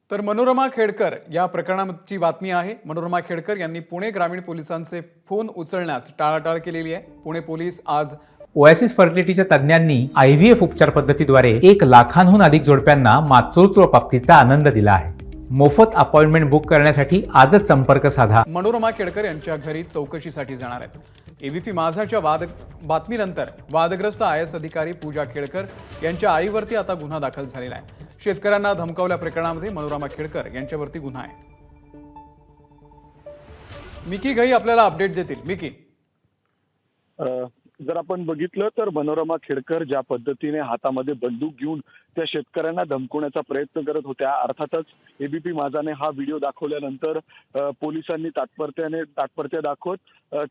तर मनोरमा खेडकर या प्रकरणाची बातमी आहे। मनोरमा खेडकर यांनी पुणे ग्रामीण पोलिसांचे फोन उचलण्यास टाळाटाळ केलेली आहे। पुणे पोलीस आज ओएसिस फर्टिलिटीच्या तज्ञांनी IVF उपचार पद्धतीद्वारे 1 लाखांहून अधिक जोडप्यांना मातृत्व प्राप्तीचा आनंद दिला आहे। मोफत अपॉइंटमेंट बुक करण्यासाठी आजच संपर्क साधा। मनोरमा खेडकर यांच्या घरी चौकशीसाठी जाणार आहेत। एबीपी माझाच्या बातमीनंतर वादग्रस्त IAS अधिकारी पूजा खेडकर यांच्या आईवरती आता गुन्हा दाखल झालेला आहे। शेतकऱ्यांना धमकावल्या प्रकरणामध्ये मनोरमा खेडकर यांच्यावरती गुन्हा आहे। मिकी घई आपल्याला अपडेट देतील। मिकी, जर आपण बघितलं तर मनोरमा खेडकर ज्या पद्धतीने हातामध्ये बंदूक घेऊन त्या शेतकऱ्यांना धमकवण्याचा प्रयत्न करत होत्या, अर्थातच एबीपी माझाने हा व्हिडिओ दाखवल्यानंतर पोलिसांनी तात्पर्य दाखवत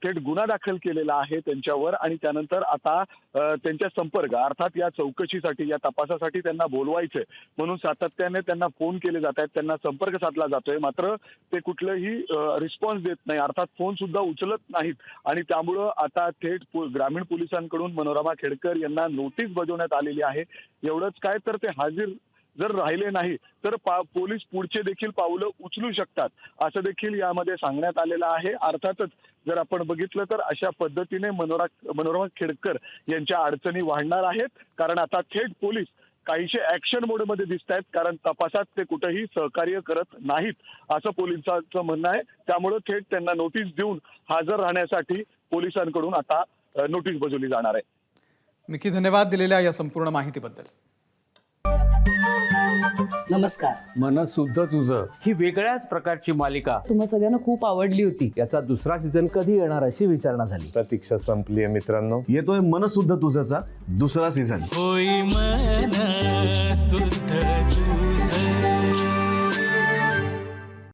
थेट गुन्हा दाखल केलेला आहे त्यांच्यावर आणि त्यानंतर आता त्यांच्या संपर्क अर्थात या चौकशीसाठी या तपासासाठी त्यांना बोलवायचंय म्हणून सातत्याने त्यांना फोन केले जात आहेत, त्यांना संपर्क साधला जातोय, मात्र ते कुठलंही रिस्पॉन्स देत नाही, अर्थात फोन सुद्धा उचलत नाहीत आणि त्यामुळं आता थेट ग्रामीण पोलिसांकडून मनोरमा खेडकर यांना नोटीस बजावण्यात आलेली आहे। एवढंच काय तर ते हाजीर जर राहिले नाही तर पोलीस पुढचे देखील पावलं उचलू शकतात असं देखील यामध्ये सांगण्यात आलेलं आहे। अर्थातच जर आपण बघितलं तर अशा पद्धतीने मनोरमा खेडकर यांच्या अडचणी वाढणार आहेत, कारण आता थेट पोलीस काहीशे ऍक्शन मोडमध्ये दिसत आहेत, कारण तपासात ते कुठेही सहकार्य करत नाहीत असं पोलिसांचं म्हणणं आहे। त्यामुळे थेट त्यांना नोटीस देऊन हजर राहण्यासाठी पोलिसांकडून आता नोटीस बजावली जाणार आहे। मिकी, धन्यवाद दिलेल्या या संपूर्ण माहितीबद्दल। नमस्कार। मनसुद्धा तुझं ही वेगळ्याच प्रकारची मालिका तुम्हा सगळ्यांना खूप आवडली होती। याचा दुसरा सीझन कधी येणार अशी विचारणा झाली। प्रतीक्षा संपली आहे मित्रांनो, येतोय मनसुद्धा तुझाचा दुसरा सीझन। होई मन सुद्धा